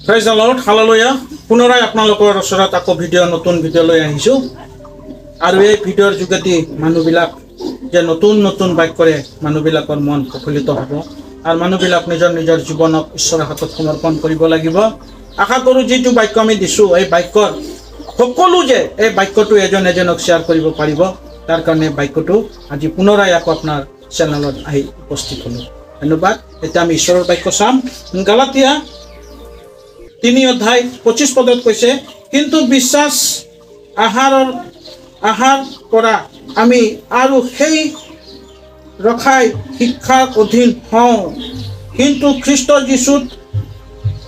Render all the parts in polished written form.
Prize the lord, hallelujah. পুনৰায় আপোনালোকৰ ওচৰত আকৌ নতুন ভিডিঅ' লৈ আহিছোঁ আৰু এই ভিডিঅ'ৰ যোগেদি মানুহবিলাক যে নতুন নতুন বাক্যৰে মানুহবিলাকৰ মন প্ৰফুল্লিত হ'ব আৰু মানুহবিলাক নিজৰ নিজৰ জীৱনক ঈশ্বৰৰ হাতত সমৰ্পণ কৰিব লাগিব। আশা কৰোঁ যিটো বাক্য আমি দিছোঁ এই বাক্যৰ সকলো যে এই বাক্যটো এজন এজনক শ্বেয়াৰ কৰিব পাৰিব, তাৰ কাৰণে বাক্যটো আজি পুনৰাই আকৌ আপোনাৰ চেনেলত আহি উপস্থিত হ'লোঁ। ধন্যবাদ। এতিয়া আমি ঈশ্বৰৰ বাক্য চাম। গালাতিয়া 3:25 কৈছে, কিন্তু বিশ্বাস আহাৰ কৰা আমি আৰু সেই ৰখাই শিক্ষাৰ অধীন হওঁ, কিন্তু খ্ৰীষ্ট যীশুত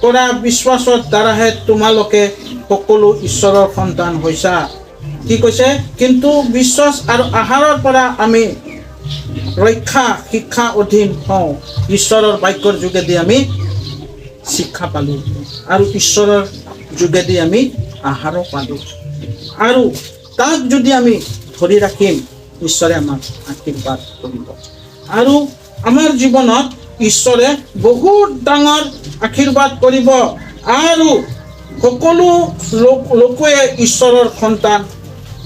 কৰা বিশ্বাসৰ দ্বাৰাহে তোমালোকে সকলো ঈশ্বৰৰ সন্তান হৈছা। কি কৈছে? কিন্তু বিশ্বাস আৰু আহাৰৰ পৰা আমি শিক্ষা অধীন হওঁ। ঈশ্বৰৰ বাক্যৰ যোগেদি আমি শিক্ষা পালোঁ আৰু ঈশ্বৰৰ যোগেদি আমি আহাৰো পালোঁ, আৰু তাক যদি আমি ধৰি ৰাখিম ঈশ্বৰে আমাক আশীৰ্বাদ কৰিব আৰু আমাৰ জীৱনত ঈশ্বৰে বহুত ডাঙৰ আশীৰ্বাদ কৰিব আৰু সকলো লোকে ঈশ্বৰৰ সন্তান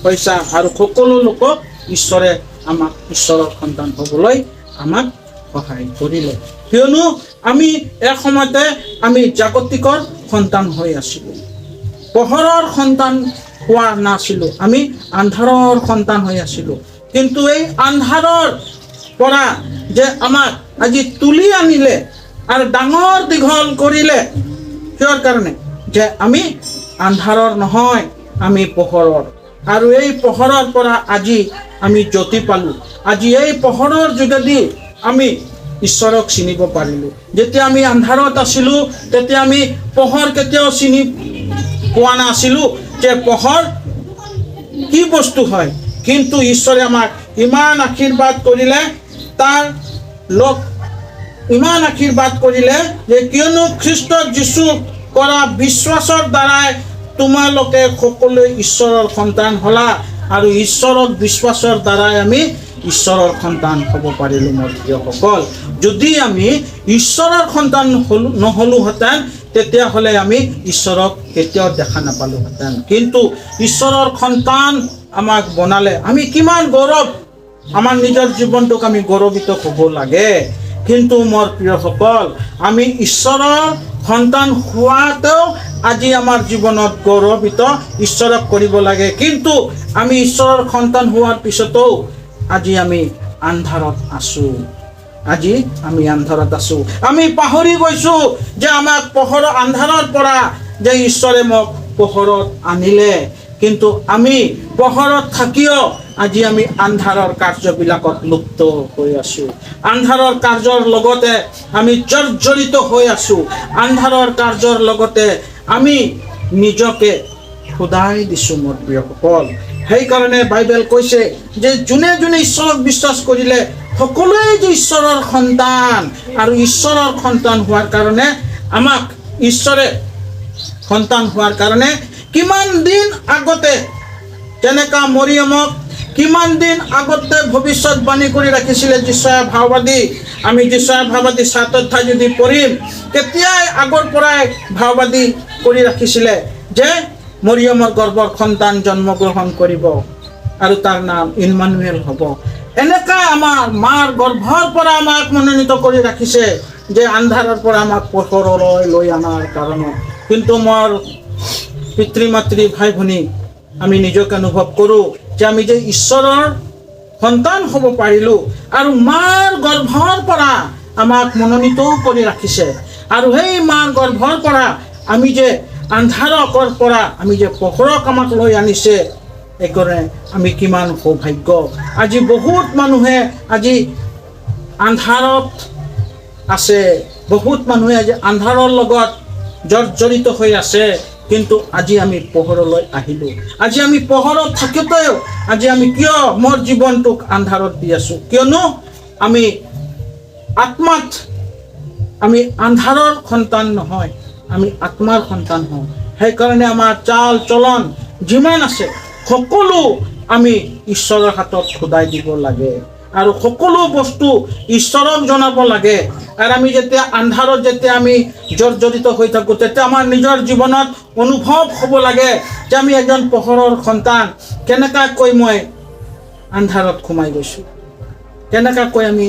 হৈছা আৰু সকলো লোকক ঈশ্বৰে আমাক ঈশ্বৰৰ সন্তান হ'বলৈ আমাক সহায় কৰিলে, কিয়নো আমি এক সময়তে আমি জাগতিকৰ সন্তান হৈ আছিলোঁ, পোহৰৰ সন্তান হোৱা নাছিলোঁ, আমি আন্ধাৰৰ সন্তান হৈ আছিলোঁ। কিন্তু এই আন্ধাৰৰ পৰা যে আমাক আজি তুলি আনিলে আৰু ডাঙৰ দীঘল কৰিলে, কিহৰ কাৰণে? যে আমি আন্ধাৰৰ নহয়, আমি পোহৰৰ, আৰু এই পোহৰৰ পৰা আজি আমি জ্যোতি পালোঁ। আজি এই পোহৰৰ যোগেদি আমি ঈশ্বৰক চিনিব পাৰিলোঁ। যেতিয়া আমি আন্ধাৰত আছিলোঁ তেতিয়া আমি পোহৰ কেতিয়াও চিনি পোৱা নাছিলোঁ যে পোহৰ কি বস্তু হয়, কিন্তু ঈশ্বৰে আমাক ইমান আশীৰ্বাদ কৰিলে, ইমান আশীৰ্বাদ কৰিলে যে কিয়নো খ্ৰীষ্ট যীশু কৰা বিশ্বাসৰ দ্বাৰাই তোমালোকে সকলোৱে ঈশ্বৰৰ সন্তান হ'লা, আৰু ঈশ্বৰক বিশ্বাসৰ দ্বাৰাই আমি ঈশ্বৰৰ সন্তান হ'ব পাৰিলোঁ। মোৰ প্ৰিয়সকল, যদি আমি ঈশ্বৰৰ সন্তান নহ'লোহেঁতেন তেতিয়াহ'লে আমি ঈশ্বৰক কেতিয়াও দেখা নাপালোহেঁতেন, কিন্তু ঈশ্বৰৰ সন্তান আমাক বনালে। আমি কিমান গৌৰৱ, আমাৰ নিজৰ জীৱনটোক আমি গৌৰৱিত হ'ব লাগে। কিন্তু মোৰ প্ৰিয়সকল, আমি ঈশ্বৰৰ সন্তান হোৱাতেও আজি আমাৰ জীৱনত গৌৰৱিত ঈশ্বৰক কৰিব লাগে, কিন্তু আমি ঈশ্বৰৰ সন্তান হোৱাৰ পিছতো আজি আমি আন্ধাৰত আছোঁ। আমি পাহৰি গৈছোঁ যে আমাক আন্ধাৰৰ পৰা যে ঈশ্বৰে মোক পোহৰত আনিলে, কিন্তু আমি পোহৰত থাকিও আজি আমি আন্ধাৰৰ কাৰ্যবিলাকত লিপ্ত হৈ আছোঁ। আন্ধাৰৰ কাৰ্যৰ লগতে আমি জৰ্জৰিত হৈ আছোঁ। আন্ধাৰৰ কাৰ্যৰ লগতে আমি নিজকে সদায় দিছোঁ। মোৰ প্ৰিয়সকল, সেইকাৰণে বাইবেল কৈছে যে যোনে যোনে ঈশ্বৰক বিশ্বাস কৰিলে সকলোৱে যে ঈশ্বৰৰ সন্তান, আৰু ঈশ্বৰৰ সন্তান হোৱাৰ কাৰণে আমাক ঈশ্বৰে সন্তান হোৱাৰ কাৰণে কিমান দিন আগতে যেনেকা মৰিয়মক কিমান দিন আগতে ভৱিষ্যতবাণী কৰি ৰাখিছিলে যিশয়া ভাওবাদী। আমি যিশয়া ভাওবাদী 7 অধ্যায় যদি পঢ়িম, তেতিয়াই আগৰ পৰাই ভাওবাদী কৰি ৰাখিছিলে যে মৰিয়মৰ গৰ্ভৰ সন্তান জন্মগ্ৰহণ কৰিব আৰু তাৰ নাম ইম্মানুৱেল হ'ব। এনেকা আমাৰ মাৰ গৰ্ভৰ পৰা আমাক মনোনীত কৰি ৰাখিছে যে আন্ধাৰৰ পৰা আমাক পোহৰলৈ লৈ অনাৰ কাৰণে। কিন্তু মোৰ পিতৃ মাতৃ ভাই ভনী, আমি নিজকে অনুভৱ কৰোঁ যে আমি যে ঈশ্বৰৰ সন্তান হ'ব পাৰিলোঁ, আৰু মাৰ গৰ্ভৰ পৰা আমাক মনোনীত কৰি ৰাখিছে, আৰু সেই মাৰ গৰ্ভৰ পৰা আমি যে আন্ধাৰৰ পৰা আমি যে পোহৰক আমাক লৈ আনিছে, এইকাৰণে আমি কিমান সৌভাগ্য। আজি বহুত মানুহে আজি আন্ধাৰত আছে, বহুত মানুহে আজি আন্ধাৰৰ লগত জৰ্জৰিত হৈ আছে, কিন্তু আজি আমি পোহৰলৈ আহিলোঁ। আজি আমি পোহৰত থাকোঁতেও আজি আমি কিয় মোৰ জীৱনটোক আন্ধাৰত দি আছোঁ? কিয়নো আমি আত্মাত আমি আন্ধাৰৰ সন্তান নহয়, আমি আত্মাৰ সন্তান হওঁ। সেইকাৰণে আমাৰ চাল চলন যিমান আছে সকলো আমি ঈশ্বৰৰ হাতত সদায় দিব লাগে। আৰু সকলো বস্তু ঈশ্বৰক জনাব লাগে। আৰু আমি যেতিয়া আন্ধাৰত যেতিয়া আমি জৰ্জৰিত হৈ থাকোঁ, তেতিয়া আমাৰ নিজৰ জীৱনত অনুভৱ হ'ব লাগে যে আমি এজন পোহৰৰ সন্তান। কেনেকৈ মই আন্ধাৰত সোমাই গৈছোঁ, কেনেকৈ আমি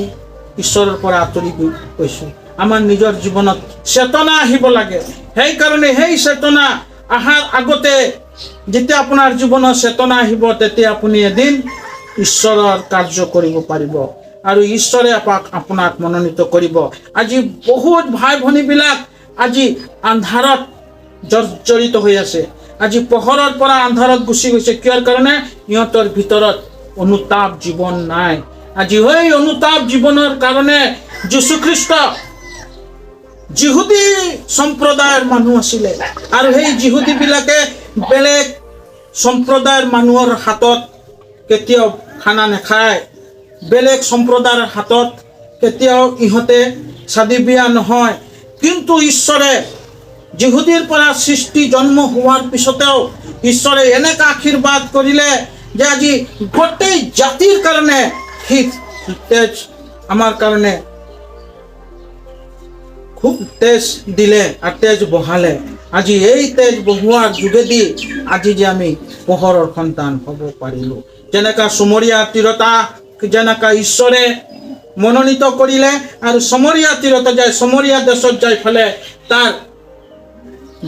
ঈশ্বৰৰ পৰা আঁতৰি গৈছোঁ। আমাৰ নিজৰ জীৱনত চেতনা আহিব লাগে। সেইকাৰণে সেই চেতনা অহাৰ আগতে যেতিয়া আপোনাৰ জীৱনত চেতনা আহিব, তেতিয়া আপুনি এদিন ঈশ্বৰৰ কাৰ্য কৰিব পাৰিব আৰু ঈশ্বৰে আপোনাক মনোনীত কৰিব। আজি বহুত ভাই ভনীবিলাক আজি আন্ধাৰত জৰ্জৰিত হৈ আছে। আজি পোহৰৰ পৰা আন্ধাৰত গুচি গৈছে। কিয়ৰ কাৰণে? সিহঁতৰ ভিতৰত অনুতাপ জীৱন নাই। আজি সেই অনুতাপ জীৱনৰ কাৰণে যীশুখ্ৰীষ্ট যিহুদী সম্প্ৰদায়ৰ মানুহ আছিলে আৰু সেই যিহুদীবিলাকে বেলেগ সম্প্ৰদায়ৰ মানুহৰ হাতত কেতিয়াও খানা নাখায়, বেলেগ সম্প্ৰদায়ৰ হাতত কেতিয়াও ইহঁতে শাদী বিয়া নহয়। কিন্তু ঈশ্বৰে যিহুদীৰ পৰা সৃষ্টি জন্ম হোৱাৰ পিছতেও ঈশ্বৰে এনেকুৱা আশীৰ্বাদ কৰিলে যে আজি গোটেই জাতিৰ কাৰণে সি তেজ আমাৰ কাৰণে খুব তেজ দিলে আৰু তেজ বহালে। আজি এই তেজ বহোৱাৰ যোগেদি আজি যে আমি পোহৰৰ সন্তান হ'ব পাৰিলোঁ। যেনেকা চমৰীয়া তিৰোতা যেনেকা ঈশ্বৰে মনোনীত কৰিলে আৰু চমৰীয়া তিৰোতা যায়, চমৰীয়া দেশত যাই ফেলে তাৰ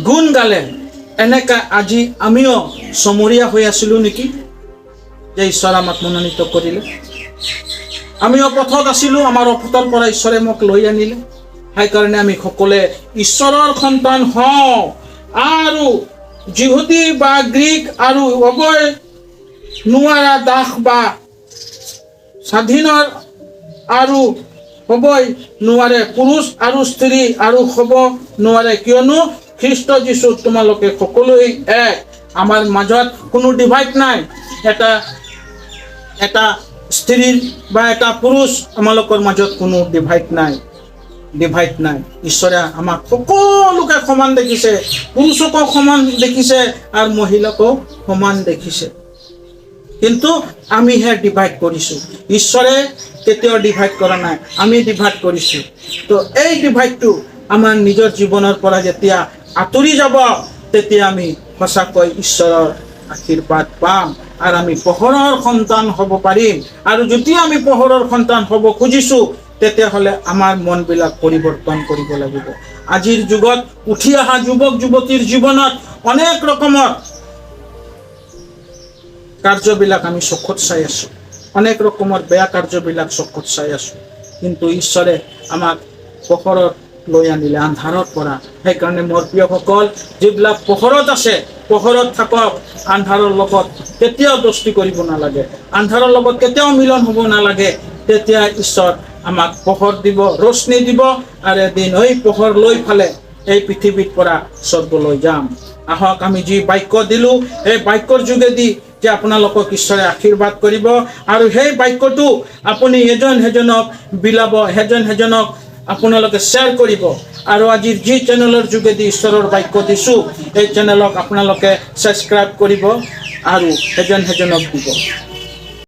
গুণ গালে, এনেকা আজি আমিও চমৰীয়া হৈ আছিলোঁ নেকি যে ঈশ্বৰ আমাক মনোনীত কৰিলে? আমিও পথত আছিলোঁ, আমাৰ অপথৰ পৰা ঈশ্বৰে মোক লৈ আনিলে। সেইকাৰণে আমি সকলোৱে ঈশ্বৰৰ সন্তান হওঁ আৰু যিহুদী বা গ্ৰীক আৰু হ'বই নোৱাৰা, দাস বা স্বাধীনৰ আৰু হ'বই নোৱাৰে, পুৰুষ আৰু স্ত্ৰী আৰু হ'ব নোৱাৰে, কিয়নো খ্ৰীষ্ট যীশু তোমালোকে সকলোৱে এক। আমাৰ মাজত কোনো ডিভাইড নাই। এটা স্ত্ৰীৰ বা এটা পুৰুষ আমালোকৰ মাজত কোনো ডিভাইড নাই। ঈশ্বৰে আমাক সকলোকে সমান দেখিছে, পুৰুষকো সমান দেখিছে আৰু মহিলাকো সমান দেখিছে। কিন্তু আমিহে ডিভাইড কৰিছোঁ। ঈশ্বৰে কেতিয়াও ডিভাইড কৰা নাই, আমি ডিভাইড কৰিছোঁ। তো এই ডিভাইডটো আমাৰ নিজৰ জীৱনৰ পৰা যেতিয়া আঁতৰি যাব, তেতিয়া আমি সঁচাকৈ ঈশ্বৰৰ আশীৰ্বাদ পাম আৰু আমি পোহৰৰ সন্তান হ'ব পাৰিম। আৰু যেতিয়া আমি পোহৰৰ সন্তান হ'ব খুজিছোঁ, তেতিয়াহ'লে আমাৰ মনবিলাক পৰিৱৰ্তন কৰিব লাগিব। আজিৰ যুগত উঠি অহা যুৱক যুৱতীৰ জীৱনত অনেক ৰকমৰ কাৰ্যবিলাক আমি চকুত চাই আছোঁ, অনেক ৰকমৰ বেয়া কাৰ্যবিলাক চকুত চাই আছোঁ। কিন্তু ঈশ্বৰে আমাক পোহৰত লৈ আনিলে আন্ধাৰৰ পৰা। সেইকাৰণে মোৰ প্ৰিয়সকল, যিবিলাক পোহৰত আছে পোহৰত থাকক, আন্ধাৰৰ লগত কেতিয়াও দোস্তি কৰিব নালাগে, আন্ধাৰৰ লগত কেতিয়াও মিলন হ'ব নালাগে। তেতিয়া ঈশ্বৰ আমাক পোহৰ দিব, ৰশ্নি দিব আৰু এদিন এই পোহৰ লৈ ফালে এই পৃথিৱীৰ পৰা স্বৰ্গলৈ যাম। আহক আমি যি বাক্য দিলোঁ, এই বাক্যৰ যোগেদি যে আপোনালোকক ঈশ্বৰে আশীৰ্বাদ কৰিব আৰু সেই বাক্যটো আপুনি এজনক বিলাব, এজনক আপোনালোকে শ্বেয়াৰ কৰিব। আৰু আজিৰ যি চেনেলৰ যোগেদি ঈশ্বৰৰ বাক্য দিছোঁ, এই চেনেলক আপোনালোকে ছাবস্ক্ৰাইব কৰিব আৰু এজনক দিব।